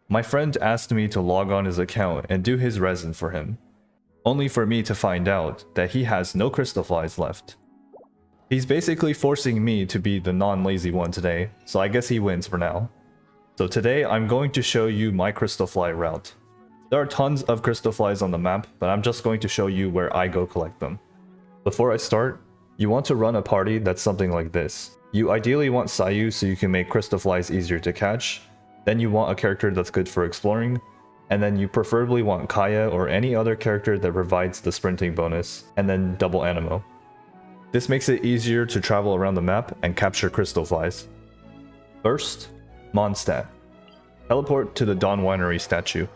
My friend asked me to log on his account and do his resin for him, only for me to find out that he has no Crystalflies left. He's basically forcing me to be the non-lazy one today, so I guess he wins for now. So today I'm going to show you my Crystalfly route. There are tons of Crystalflies on the map, but I'm just going to show you where I go collect them. Before I start, you want to run a party that's something like this. You ideally want Sayu so you can make Crystalflies easier to catch, then you want a character that's good for exploring, and then you preferably want Kaya or any other character that provides the sprinting bonus, and then double Animo. This makes it easier to travel around the map and capture Crystalflies. First, Mondstadt. Teleport to the Dawn Winery statue.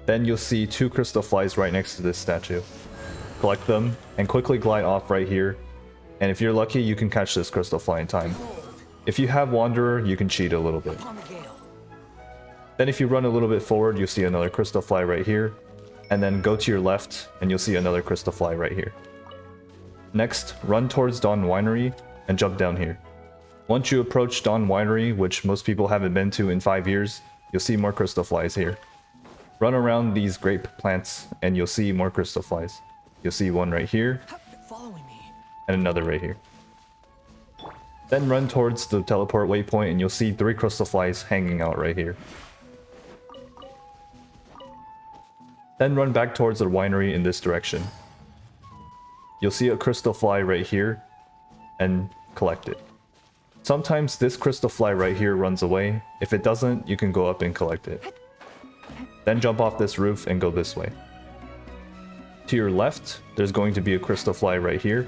Then you'll see 2 Crystalflies right next to this statue. Collect them and quickly glide off right here, and if you're lucky you can catch this Crystalfly in time. If you have Wanderer, you can cheat a little bit. Then if you run a little bit forward, you'll see another Crystalfly right here, and then go to your left and you'll see another Crystalfly right here. Next, run towards Dawn Winery and jump down here. Once you approach Dawn Winery, which most people haven't been to in 5 years, you'll see more Crystalflies here. Run around these grape plants and you'll see more Crystalflies. You'll see one right here, and another right here. Then run towards the teleport waypoint and you'll see 3 Crystalflies hanging out right here. Then run back towards the winery in this direction. You'll see a Crystalfly right here, and collect it. Sometimes this Crystalfly right here runs away. If it doesn't, you can go up and collect it. Then jump off this roof and go this way. To your left, there's going to be a Crystalfly right here.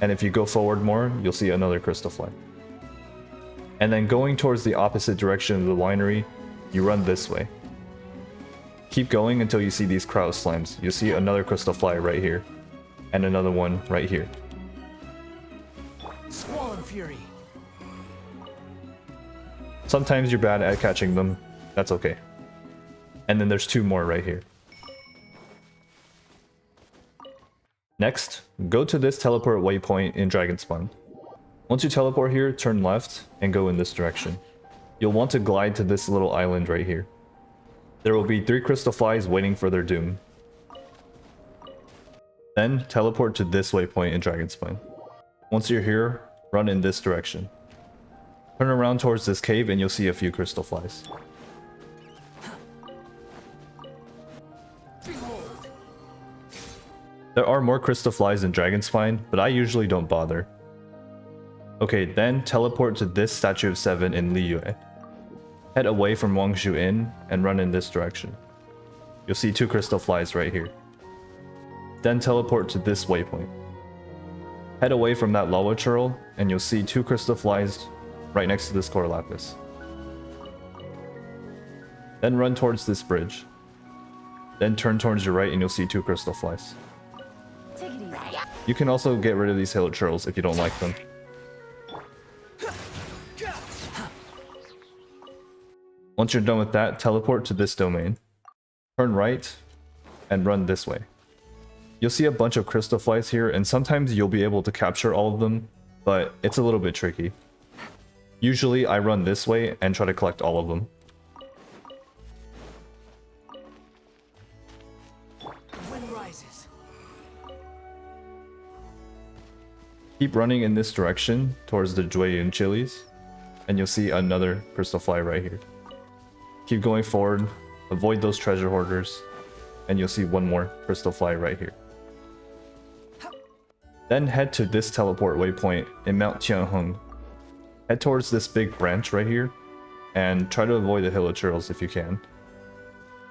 And if you go forward more, you'll see another Crystalfly. And then going towards the opposite direction of the winery, you run this way. Keep going until you see these crowd slams. You'll see another Crystalfly right here. And another one right here. Squall and Fury. Sometimes you're bad at catching them. That's okay. And then there's 2 more right here. Next, go to this teleport waypoint in Dragonspine. Once you teleport here, turn left and go in this direction. You'll want to glide to this little island right here. There will be 3 Crystalflies waiting for their doom. Then teleport to this waypoint in Dragonspine. Once you're here, run in this direction. Turn around towards this cave and you'll see a few Crystalflies. There are more Crystalflies in Dragonspine, but I usually don't bother. Okay, then teleport to this statue of 7 in Liyue. Head away from Wangshu Inn and run in this direction. You'll see 2 Crystalflies right here. Then teleport to this waypoint. Head away from that lava churl and you'll see 2 Crystalflies right next to this core lapis. Then run towards this bridge. Then turn towards your right and you'll see 2 Crystalflies. You can also get rid of these hill churls if you don't like them. Once you're done with that, teleport to this domain. Turn right and run this way. You'll see a bunch of Crystalflies here, and sometimes you'll be able to capture all of them, but it's a little bit tricky. Usually I run this way and try to collect all of them. Wind rises. Keep running in this direction towards the Jueyun chilies, and you'll see another Crystalfly right here. Keep going forward, avoid those treasure hoarders, and you'll see one more Crystalfly right here. Then head to this teleport waypoint in Mount Tianheng. Head towards this big branch right here, and try to avoid the hilichurls if you can.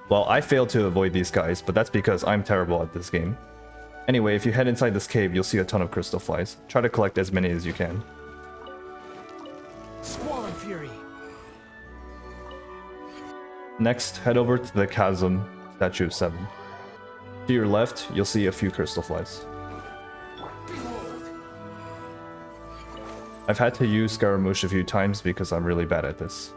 Well, I failed to avoid these guys, but that's because I'm terrible at this game. Anyway, if you head inside this cave, you'll see a ton of Crystalflies. Try to collect as many as you can. Squall and Fury. Next, head over to the Chasm statue of 7. To your left, you'll see a few Crystalflies. I've had to use Scaramouche a few times because I'm really bad at this.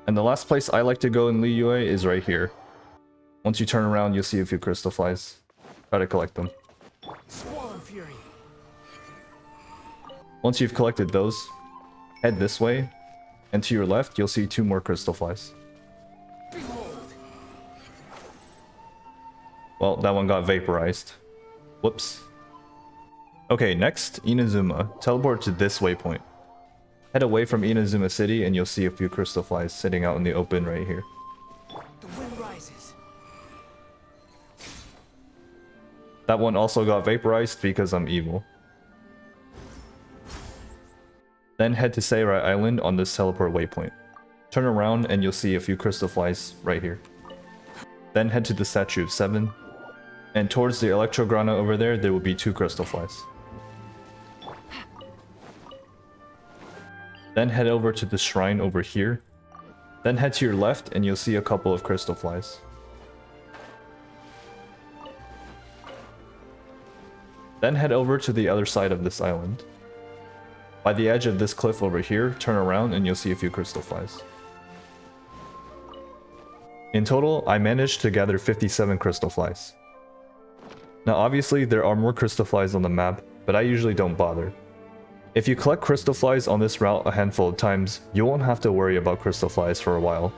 And the last place I like to go in Liyue is right here. Once you turn around, you'll see a few Crystalflies. Try to collect them. Squall and Fury. Once you've collected those, Head this way, and to your left, you'll see 2 more Crystalflies. Well, that one got vaporized. Whoops. Okay, next, Inazuma. Teleport to this waypoint. Head away from Inazuma City and you'll see a few Crystalflies sitting out in the open right here. The wind rises. That one also got vaporized because I'm evil. Then head to Seirai Island on this teleport waypoint. Turn around and you'll see a few Crystalflies right here. Then head to the Statue of 7. And towards the Electrograna over there, there will be 2 Crystalflies. Then head over to the shrine over here. Then head to your left and you'll see a couple of Crystalflies. Then head over to the other side of this island. By the edge of this cliff over here, turn around and you'll see a few Crystalflies. In total, I managed to gather 57 Crystalflies. Now obviously there are more Crystalflies on the map, but I usually don't bother. If you collect Crystalflies on this route a handful of times, you won't have to worry about Crystalflies for a while.